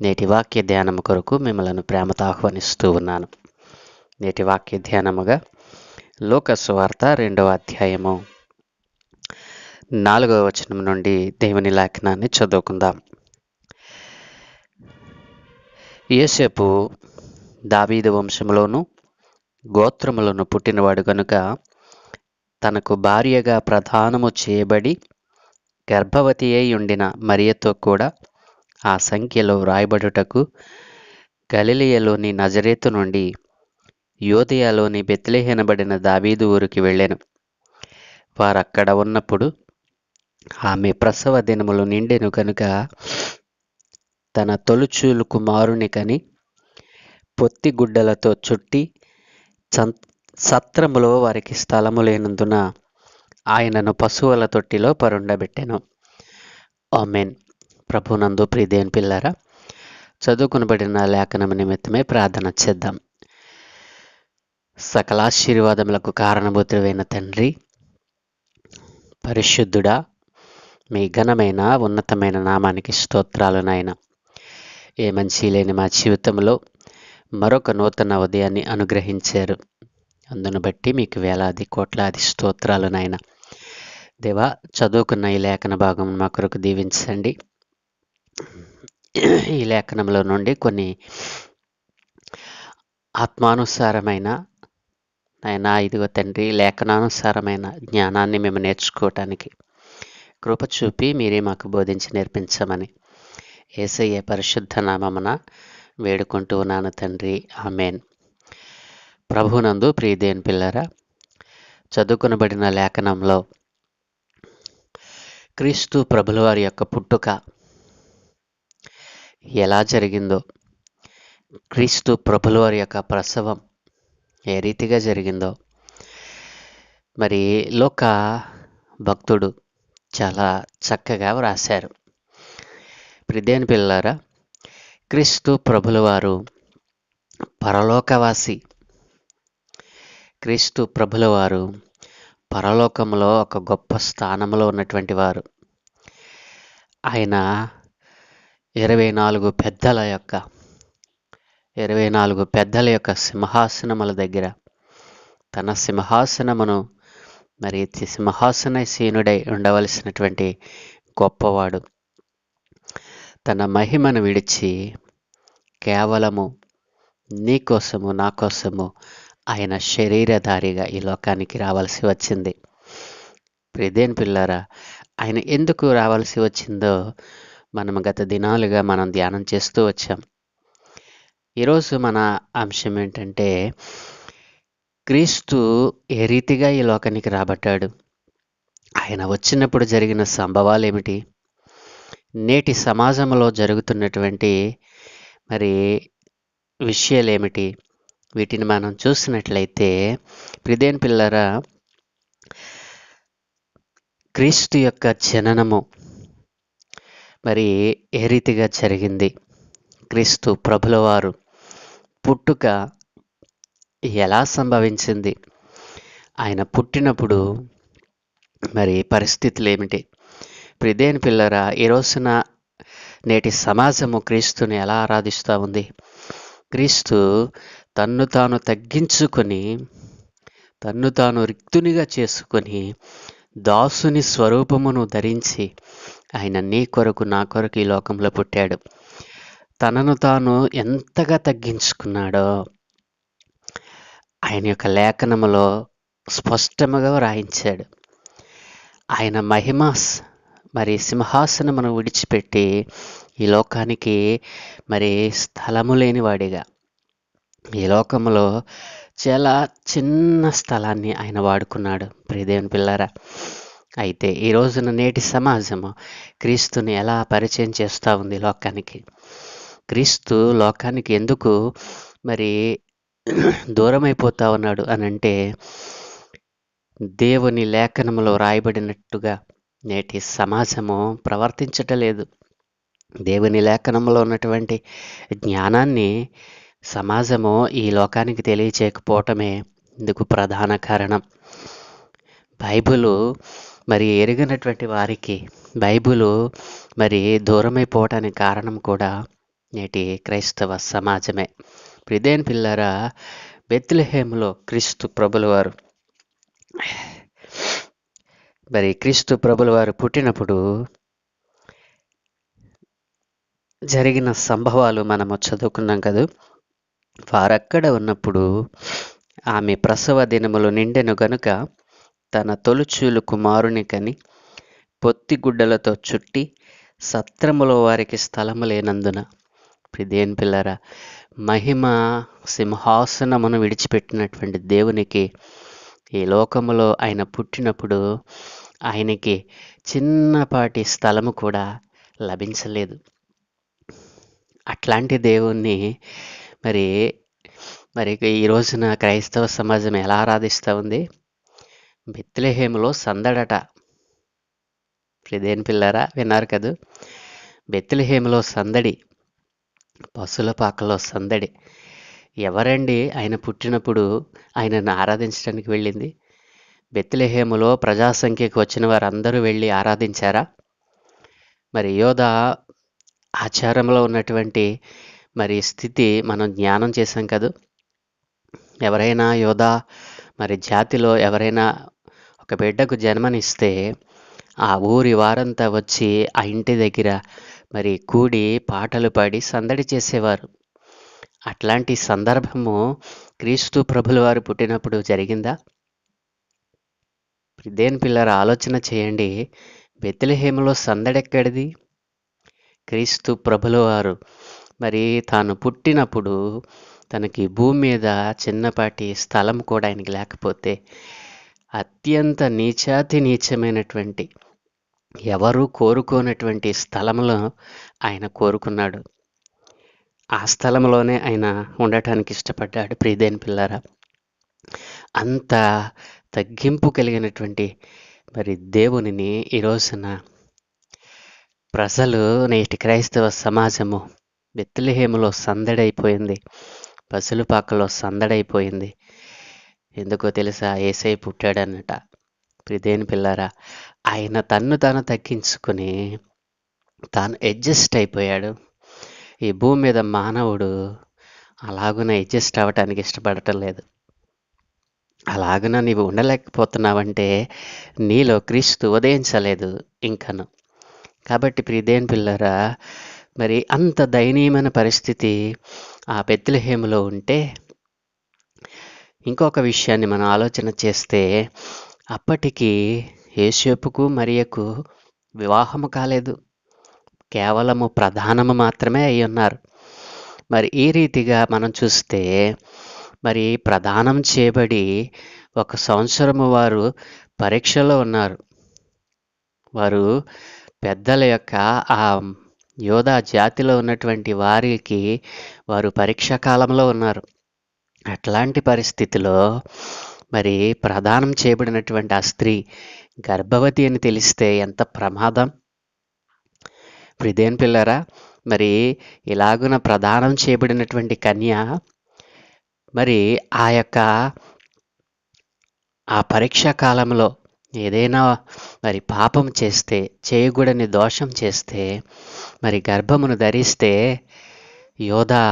నేటి వాక్య ధ్యానము కొరకు మిమ్మల్ని ప్రేమతో ఆహ్వానిస్తూ ఉన్నాను. నేటి వాక్య ధ్యానముగా లూకా సువార్త 2వ అధ్యాయము 4వ వచనం నుండి దేవుని లేఖనాన్ని చదువుకుందాం. యోసేపు దావీదు వంశములోను గోత్రములను పుట్టినవాడు గనుక తనకు భార్యగా ప్రదానము చేయబడి గర్భవతి అయి ఉండిన మరియతో కూడా ఆ సంఖ్యలో వ్రాయబడుటకు గలిలయలోని నజరేతు నుండి యోదయలోని బెత్లెహేమనబడిన దావీదు ఊరికి వెళ్ళెను. వారక్కడ ఉన్నప్పుడు ఆమె ప్రసవ దినములు నిండెను కనుక తన తొలుచూలు కుమారుని కని పొత్తిగుడ్డలతో చుట్టి సత్రములో వారికి స్థలము లేనందున ఆయనను పశువుల తొట్టిలో పరుండబెట్టెను. ఆమేన్. ప్రభునందు ప్రియదేవుని పిల్లారా, చదువుకునబడిన లేఖనము నిమిత్తమే ప్రార్థన చేద్దాం. సకలాశీర్వాదములకు కారణభూతుడైన తండ్రి, పరిశుద్ధుడా, మీ ఘనమైన ఉన్నతమైన నామానికి స్తోత్రాలు నాయన. ఏ మంచి లేని మా జీవితంలో మరొక నూతన ఉదయాన్ని అనుగ్రహించారు. అందును బట్టి మీకు వేలాది కోట్లాది స్తోత్రాలు నాయన. దేవా, చదువుకున్న ఈ లేఖన భాగం మా కొరకు దీవించండి. ఈ లేఖనంలో నుండి కొన్ని ఆత్మానుసారమైన నాయన, ఇదిగో తండ్రి, లేఖనానుసారమైన జ్ఞానాన్ని మేము నేర్చుకోవటానికి కృప చూపి మీరే మాకు బోధించి నేర్పించమని యేసయ్య పరిశుద్ధ నామమున వేడుకుంటూ ఉన్నాను తండ్రి. ఆమేన్. ప్రభునందు ప్రియదేవుని పిల్లరా, చదువుకునబడిన లేఖనంలో క్రీస్తు ప్రభుల వారి యొక్క పుట్టుక ఎలా జరిగిందో, క్రీస్తు ప్రభుల వారి యొక్క ప్రసవం ఏ రీతిగా జరిగిందో మరి లూకా భక్తుడు చాలా చక్కగా వ్రాశారు. ప్రియదేవుని పిల్లలారా, క్రీస్తు ప్రభుల వారు పరలోకవాసి. క్రీస్తు ప్రభుల వారు పరలోకంలో ఒక గొప్ప స్థానంలో ఉన్నటువంటి వారు. ఆయన 24 పెద్దల యొక్క సింహాసనముల దగ్గర తన సింహాసనమును మరి సింహాసనశీనుడై ఉండవలసినటువంటి గొప్పవాడు తన మహిమను విడిచి కేవలము నీ కోసము నా కోసము ఆయన శరీరధారిగా ఈ లోకానికి రావాల్సి వచ్చింది. ప్రియదేవుని పిల్లారా, ఆయన ఎందుకు రావాల్సి వచ్చిందో మనం గత దినాలుగా మనం ధ్యానం చేస్తూ వచ్చాం. ఈరోజు మన అంశం ఏంటంటే, క్రీస్తు ఏ రీతిగా ఈ లోకానికి రాబట్టాడు, ఆయన వచ్చినప్పుడు జరిగిన సంభవాలు ఏమిటి, నేటి సమాజంలో జరుగుతున్నటువంటి మరి విషయాలు ఏమిటి, వీటిని మనం చూసినట్లయితే ప్రియదేవుని పిల్లరా, క్రీస్తు యొక్క జననము మరి ఏ రీతిగా జరిగింది, క్రీస్తు ప్రభుల వారు పుట్టుక ఎలా సంభవించింది, ఆయన పుట్టినప్పుడు మరి పరిస్థితులు ఏమిటి. ప్రియదేవుని పిల్లరా, ఈ రోజున నేటి సమాజము క్రీస్తుని ఎలా ఆరాధిస్తూ ఉంది. క్రీస్తు తన్ను తాను తగ్గించుకొని, తన్ను తాను రిక్తునిగా చేసుకొని, దాసుని స్వరూపమును ధరించి ఆయన నీ కొరకు నా కొరకు ఈ లోకంలో పుట్టాడు. తనను తాను ఎంతగా తగ్గించుకున్నాడో ఆయన యొక్క లేఖనములో స్పష్టముగా వ్రాయించాడు. ఆయన మహిమ మరి సింహాసనమును విడిచిపెట్టి ఈ లోకానికి మరి స్థలము లేనివాడిగా ఈ లోకంలో చాలా చిన్న స్థలాన్ని ఆయన వాడుకున్నాడు. ప్రియదేవుని పిల్లారా, అయితే ఈ రోజున నేటి సమాజము క్రీస్తుని ఎలా పరిచయం చేస్తూ ఉంది లోకానికి. క్రీస్తు లోకానికి ఎందుకు మరి దూరమైపోతా ఉన్నాడు అనంటే, దేవుని లేఖనములో రాయబడినట్టుగా నేటి సమాజము ప్రవర్తించటలేదు. దేవుని లేఖనంలో ఉన్నటువంటి జ్ఞానాన్ని సమాజము ఈ లోకానికి తెలియచేయకపోవటమే ఇందుకు ప్రధాన కారణం. బైబిలు మరి ఎరిగినటువంటి వారికి బైబిలు మరి దూరమైపోవటానికి కారణం కూడా నేటి క్రైస్తవ సమాజమే. ప్రియదేని పిల్లరా, బెత్లెహేములో క్రీస్తు ప్రభుల వారు క్రీస్తు ప్రభుల వారు పుట్టినప్పుడు జరిగిన సంభవాలు మనము చదువుకున్నాం కదా. వారక్కడ ఉన్నప్పుడు ఆమె ప్రసవ దినములు నిండెను గనుక తన తొలుచూలు కుమారుని కని పొత్తిగుడ్డలతో చుట్టి సత్రములో వారికి స్థలము లేనందున, ప్రియదేని పిల్లరా, మహిమ సింహాసనమును విడిచిపెట్టినటువంటి దేవునికి ఈ లోకములో ఆయన పుట్టినప్పుడు ఆయనకి చిన్నపాటి స్థలము కూడా లభించలేదు. అట్లాంటి దేవుణ్ణి మరి మరి ఈ రోజున క్రైస్తవ సమాజం ఎలా ఆరాధిస్తూ ఉంది? బెత్లెహేములో సందడట. ప్రియదేని పిల్లరా, విన్నారు కదూ. బెత్లెహేములో సందడి, పశుల పాకలో సందడి. ఎవరండి ఆయన పుట్టినప్పుడు ఆయనను ఆరాధించడానికి వెళ్ళింది? బెత్లెహేములో ప్రజాసంఖ్యకు వచ్చిన వారందరూ వెళ్ళి ఆరాధించారా? మరి యోధా ఆచారంలో ఉన్నటువంటి స్థితి మనం జ్ఞానం చేశాం కదూ. ఎవరైనా యోధా జాతిలో ఎవరైనా ఒక బిడ్డకు జన్మనిస్తే ఆ ఊరి వారంతా వచ్చి ఆ ఇంటి దగ్గర కూడి పాటలు పాడి సందడి చేసేవారు. అట్లాంటి సందర్భము క్రీస్తు ప్రభుల వారు పుట్టినప్పుడు జరిగిందా? దేని పిల్లల ఆలోచన చేయండి. బెత్లెహేములో సందడెక్కడిది? క్రీస్తు ప్రభుల వారు తాను పుట్టినప్పుడు తనకి భూమి మీద చిన్నపాటి స్థలం కూడా ఆయనకి లేకపోతే అత్యంత నీచాతి నీచమైనటువంటి ఎవరూ కోరుకోనటువంటి స్థలంలో ఆయన కోరుకున్నాడు. ఆ స్థలంలోనే ఆయన ఉండటానికి ఇష్టపడ్డాడు. ప్రియదేని పిల్లారా, అంత తగ్గింపు కలిగినటువంటి దేవునిని ఈ రోజున ప్రజలు, నేటి క్రైస్తవ సమాజము బెత్లెహేములో సందడైపోయింది, పసులుపాకలో సందడైపోయింది. ఎందుకో తెలుసా? యేసయ్య పుట్టాడన్నట. ప్రియదేని పిల్లారా, ఆయన తన్ను తాను తగ్గించుకుని తాను అడ్జస్ట్ అయిపోయాడు. ఈ భూమి మీద మానవుడు అలాగున అడ్జస్ట్ అవ్వటానికి ఇష్టపడటం లేదు. అలాగున నీవు ఉండలేకపోతున్నావంటే నీలో క్రీస్తు ఉదయించలేదు ఇంకను. కాబట్టి ప్రియదేని పిల్లరా, అంత దయనీయమైన పరిస్థితి ఆ బెత్లెహేములో ఉంటే, ఇంకొక విషయాన్ని మనం ఆలోచన చేస్తే, అప్పటికి యోసేపుకు మరియకు వివాహము కాలేదు, కేవలము ప్రధానము మాత్రమే అయి ఉన్నారు. ఈ రీతిగా మనం చూస్తే ప్రదానం చేయబడి 1 సంవత్సరము వారు పరీక్షలో ఉన్నారు. వారు పెద్దల యొక్క ఆ యోధా జాతిలో ఉన్నటువంటి వారికి వారు పరీక్షా కాలంలో ఉన్నారు. అట్లాంటి పరిస్థితిలో ప్రదానం చేయబడినటువంటి ఆ స్త్రీ గర్భవతి అని తెలిస్తే ఎంత ప్రమాదం. ప్రియదేని పిల్లరా, ఇలాగున ప్రదానం చేయబడినటువంటి కన్య ఆ యొక్క ఆ పరీక్షా కాలంలో ఏదైనా పాపం చేస్తే, చేయకూడని దోషం చేస్తే, గర్భమును ధరిస్తే యోధా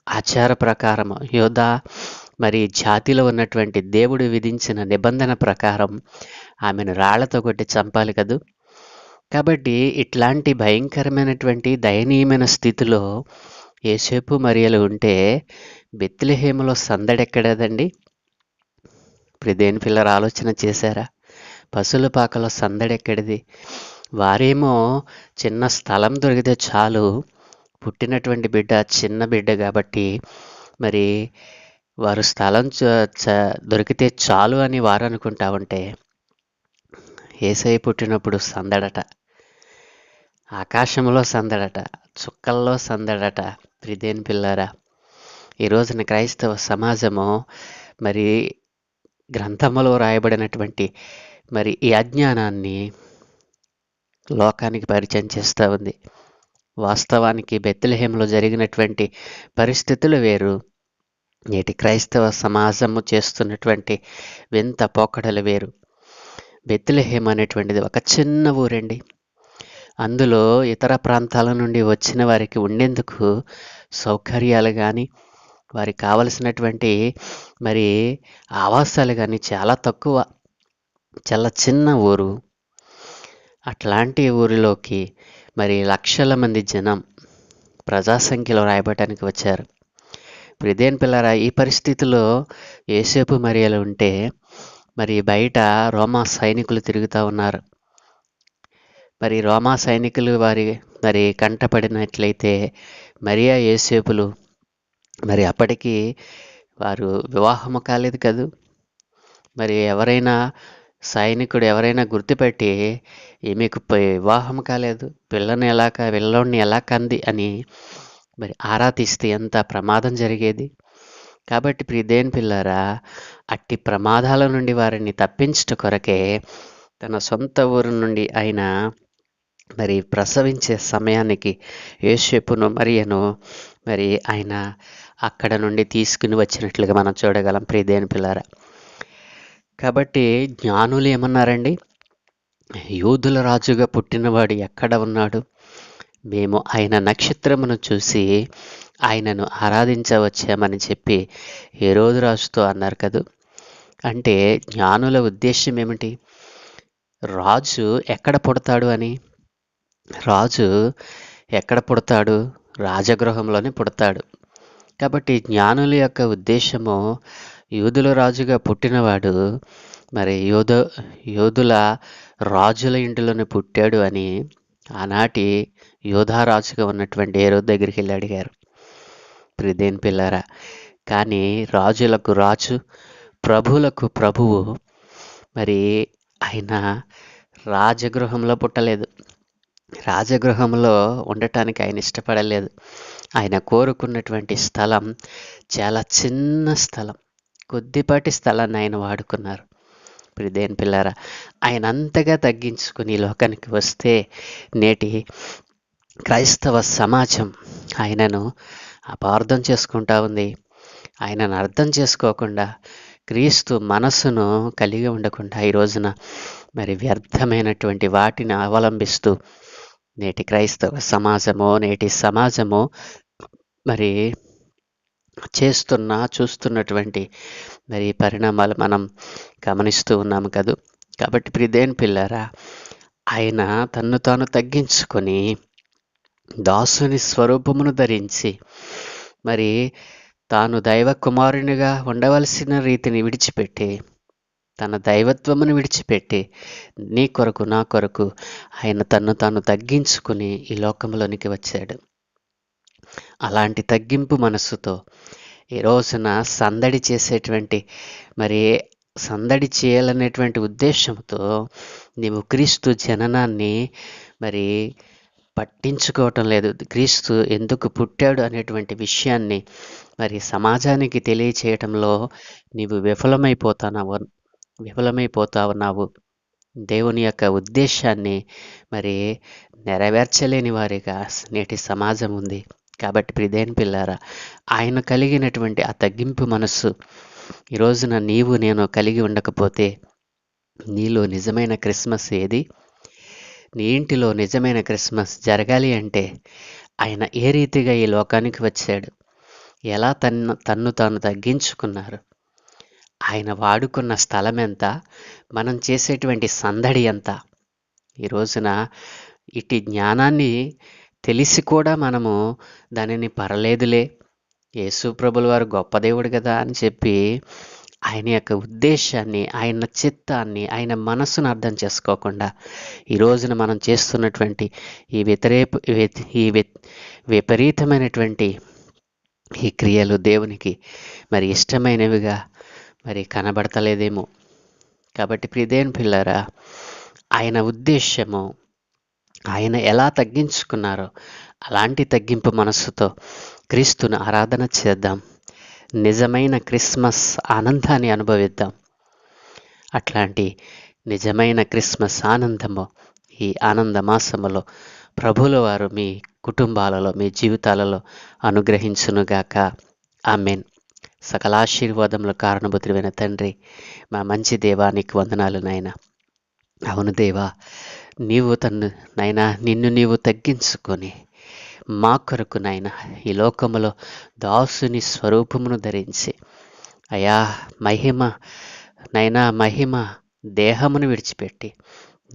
ఆచార ప్రకారం, యోధా జాతిలో ఉన్నటువంటి దేవుడు విధించిన నిబంధన ప్రకారం ఆమెను రాళ్లతో కొట్టి చంపాలి కదూ. కాబట్టి ఇట్లాంటి భయంకరమైనటువంటి దయనీయమైన స్థితిలో యోసేపు మరియలు ఉంటే బెత్లెహేములో సందడెక్కడదండి? ప్రియదేని పిల్లలు ఆలోచన చేశారా? పసులపాకలో సందడెక్కడిది? వారేమో చిన్న స్థలం దొరికితే చాలు, పుట్టినటువంటి బిడ్డ చిన్న బిడ్డ కాబట్టి వారు స్థలం దొరికితే చాలు అని వారు అనుకుంటా ఉంటే, యేసయ్య పుట్టినప్పుడు సందడట, ఆకాశంలో సందడట, చుక్కల్లో సందడట. ప్రియదేని పిల్లారా, ఈ రోజున క్రైస్తవ సమాజము గ్రంథములో రాయబడినటువంటి ఈ అజ్ఞానాన్ని లోకానికి పరిచయం చేస్తూ ఉంది. వాస్తవానికి బెత్లెహేములో జరిగినటువంటి పరిస్థితులు వేరు, నేటి క్రైస్తవ సమాజము చేస్తున్నటువంటి వింత పోకడలు వేరు. బెత్లెహేము అనేటువంటిది ఒక చిన్న ఊరండి. అందులో ఇతర ప్రాంతాల నుండి వచ్చిన వారికి ఉండేందుకు సౌకర్యాలు కానీ, వారికి కావలసినటువంటి మరి ఆవాసాలు కానీ చాలా తక్కువ. చాలా చిన్న ఊరు. అట్లాంటి ఊరిలోకి మరి లక్షల మంది జనం ప్రజా సంఖ్యలో రాయబడటానికి వచ్చారు. ప్రిదేన్ పిల్లరా, ఈ పరిస్థితిలో యేసేపు మరియలు ఉంటే మరి బయట రోమా సైనికులు తిరుగుతూ ఉన్నారు. మరి రోమా సైనికులు మరి కంటపడినట్లయితే మరియా యేసేపులు మరి అప్పటికి వారు వివాహము కాలేదు కదూ. మరి సైనికుడు ఎవరైనా గుర్తుపెట్టి ఈమెకు వివాహం కాలేదు, పిల్లోడిని ఎలా కంది అని మరి ఆరా తీస్తే ఎంత ప్రమాదం జరిగేది. కాబట్టి ప్రియదేన్ పిల్లారా, అట్టి ప్రమాదాల నుండి వారిని తప్పించుట కొరకే తన సొంత ఊరు నుండి ఆయన మరి ప్రసవించే సమయానికి యోసేపును మరియను మరి ఆయన అక్కడ నుండి తీసుకుని వచ్చినట్లుగా మనం చూడగలం ప్రియదేన్ పిల్లారా. కాబట్టి జ్ఞానులు ఏమన్నారండి? యూదుల రాజుగా పుట్టినవాడు ఎక్కడ ఉన్నాడు? మేము ఆయన నక్షత్రమును చూసి ఆయనను ఆరాధించవచ్చామని చెప్పి హేరోదు రాజుతో అన్నారు కదూ. అంటే జ్ఞానుల ఉద్దేశం ఏమిటి? రాజు ఎక్కడ పుడతాడు అని. రాజు ఎక్కడ పుడతాడు? రాజగృహంలోనే పుడతాడు. కాబట్టి జ్ఞానుల యొక్క ఉద్దేశము యూదుల రాజుగా పుట్టినవాడు మరి యోధుల రాజుల ఇంటిలోనే పుట్టాడు అని ఆనాటి యోధారాజుగా ఉన్నటువంటి హేరోదు దగ్గరికి వెళ్ళి అడిగారు ప్రియదేన్ పిల్లారా. కానీ రాజులకు రాజు, ప్రభువులకు ప్రభువు మరి ఆయన రాజగృహంలో పుట్టలేదు. రాజగృహంలో ఉండటానికి ఆయన ఇష్టపడలేదు. ఆయన కోరుకున్నటువంటి స్థలం చాలా చిన్న స్థలం, కొద్దిపాటి స్థలాన్ని ఆయన వాడుకున్నారు. ప్రియదేన్ పిల్లారా, ఆయన అంతగా తగ్గించుకుని లోకానికి వస్తే నేటి క్రైస్తవ సమాజం ఆయనను అపార్థం చేసుకుంటా ఉంది. ఆయనను అర్థం చేసుకోకుండా, క్రీస్తు మనస్సును కలిగి ఉండకుండా ఈ రోజున మరి వ్యర్థమైనటువంటి వాటిని అవలంబిస్తూ నేటి క్రైస్తవ సమాజము మరి చూస్తున్నటువంటి మరి పరిణామాలు మనం గమనిస్తూ ఉన్నాము కదూ. కాబట్టి ప్రియదేన్ పిల్లారా, ఆయన తన్ను తాను తగ్గించుకొని దాసుని స్వరూపమును ధరించి మరి తాను దైవ కుమారునిగా ఉండవలసిన రీతిని విడిచిపెట్టి, తన దైవత్వమును విడిచిపెట్టి నీ కొరకు నా కొరకు ఆయన తన్ను తాను తగ్గించుకుని ఈ లోకంలోనికి వచ్చాడు. అలాంటి తగ్గింపు మనస్సుతో ఈ రోజున సందడి చేయాలనేటువంటి ఉద్దేశంతో నీవు క్రీస్తు జననాన్ని మరి పట్టించుకోవటం లేదు. క్రీస్తు ఎందుకు పుట్టాడు అనేటువంటి విషయాన్ని మరి సమాజానికి తెలియచేయటంలో నీవు విఫలమైపోతావు. దేవుని యొక్క ఉద్దేశాన్ని మరి నెరవేర్చలేని వారిగా నేటి సమాజం ఉంది. కాబట్టి ప్రియదేన్ పిల్లారా, ఆయన కలిగినటువంటి ఆ తగ్గింపు మనస్సు ఈ రోజున నీవు నేను కలిగి ఉండకపోతే నీలో నిజమైన క్రిస్మస్ ఏది? నీ ఇంటిలో నిజమైన క్రిస్మస్ జరగాలి అంటే ఆయన ఏ రీతిగా ఈ లోకానికి వచ్చాడు, ఎలా తన్ను తాను తగ్గించుకున్నారు, ఆయన వాడుకున్న స్థలం ఎంత, మనం చేసేటువంటి సందడి ఎంత. ఈ రోజున ఇటు జ్ఞానాన్ని తెలిసి కూడా మనము దానిని పర్లేదులే, యేసు ప్రభుల వారు గొప్ప దేవుడు కదా అని చెప్పి ఆయన యొక్క ఉద్దేశాన్ని, ఆయన చిత్తాన్ని, ఆయన మనస్సును అర్థం చేసుకోకుండా ఈ రోజున మనం చేస్తున్నటువంటి ఈ విపరీతమైనటువంటి ఈ క్రియలు దేవునికి మరి ఇష్టమైనవిగా మరి కనబడతలేదేమో. కాబట్టి ప్రియదేన్ పిల్లారా, ఆయన ఉద్దేశము, ఆయన ఎలా తగ్గించుకున్నారో అలాంటి తగ్గింపు మనస్సుతో క్రీస్తును ఆరాధన చేద్దాం. నిజమైన క్రిస్మస్ ఆనందాన్ని అనుభవిద్దాం. అట్లాంటి నిజమైన క్రిస్మస్ ఆనందము ఈ ఆనంద మాసములో ప్రభువుల వారు మీ కుటుంబాలలో, మీ జీవితాలలో అనుగ్రహించునుగాక. ఆమేన్. సకలాశీర్వాదముల కారణభూతుడైన తండ్రి, మా మంచి దేవా, నీకు వందనాలు నాయనా. అవును దేవా, నీవు నాయనా నిన్ను నీవు తగ్గించుకొని మా కొరకు నాయన ఈ లోకములో దాసుని స్వరూపమును ధరించి అయా మహిమ దేహమును విడిచిపెట్టి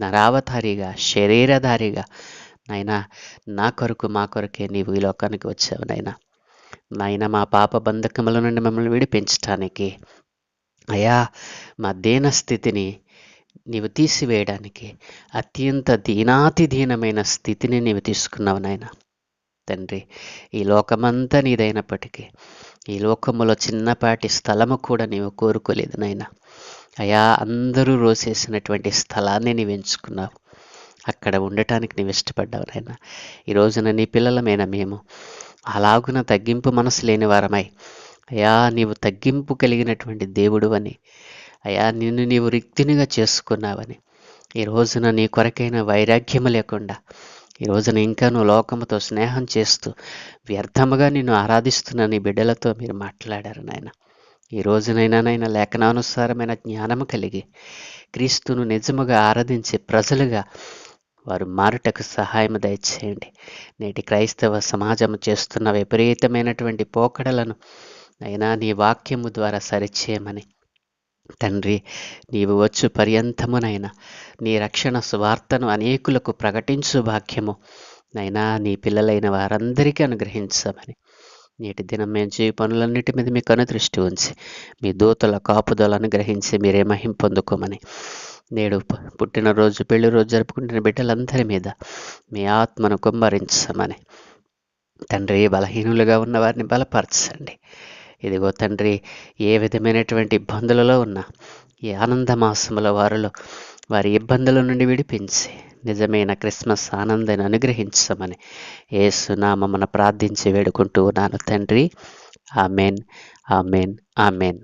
నరావతారిగా శరీరధారిగా నాయనా నా కొరకు మా కొరకే నీవు ఈ లోకానికి వచ్చావు నాయన మా పాప బంధకముల నుండి మమ్మల్ని విడిపించటానికి అయా మా దీన స్థితిని నీవు తీసివేయడానికి అత్యంత దీనాతి దీనమైన స్థితిని నీవు తీసుకున్నావు నాయన తండ్రి. ఈ లోకమంతా నీదైనప్పటికీ ఈ లోకములో చిన్నపాటి స్థలము కూడా నీవు కోరుకోలేదు నాయన. అయా అందరూ రోసేసినటువంటి స్థలాన్ని నీవు ఎంచుకున్నావు, అక్కడ ఉండటానికి నీవు ఇష్టపడ్డావు నాయన. ఈ రోజున నీ పిల్లలమైన మేము అలాగున తగ్గింపు మనసు లేని వారమై అయా నీవు తగ్గింపు కలిగినటువంటి దేవుడు అని, అయా నిన్ను నీవు రిక్తినిగా చేసుకున్నావని, ఈ రోజున నీ కొరకైన వైరాగ్యము లేకుండా ఈ రోజున ఇంకా నువ్వు లోకముతో స్నేహం చేస్తూ వ్యర్థముగా నిన్ను ఆరాధిస్తున్న నీ బిడ్డలతో మీరు మాట్లాడారు నాయన. ఈ రోజునైనా నాయన లేఖనానుసారమైన జ్ఞానము కలిగి క్రీస్తును నిజముగా ఆరాధించే ప్రజలుగా వారు మారుటకు సహాయం దయచేయండి. నేటి క్రైస్తవ సమాజము చేస్తున్న విపరీతమైనటువంటి పోకడలను అయినా నీ వాక్యము ద్వారా సరిచేయమని తండ్రి, నీవు వచ్చు పర్యంతమునైనా నీ రక్షణ సువార్తను అనేకులకు ప్రకటించు భాగ్యము నైనా నీ పిల్లలైన వారందరికీ అనుగ్రహించమని, నేటి దినం మేము చేయ పనులన్నిటి మీద మీ కనుదృష్టి ఉంచి మీ దూతల కాపుదలను అనుగ్రహించి మీరే మహిం పొందుకోమని, నేడు పుట్టినరోజు పెళ్లి రోజు జరుపుకుంటున్న బిడ్డలందరి మీద మీ ఆత్మను కుమ్మరించమని తండ్రి, బలహీనులుగా ఉన్న వారిని బలపరచండి. ఇదిగో తండ్రి, ఏ విధమైనటువంటి ఇబ్బందులలో ఉన్నా ఈ ఆనందమాసముల వారి ఇబ్బందుల నుండి విడిపించి నిజమైన క్రిస్మస్ ఆనందాన్ని అనుగ్రహించమని యేసు నామమున ప్రార్థించి వేడుకుంటూ ఉన్నాను తండ్రి. Amen, amen, amen.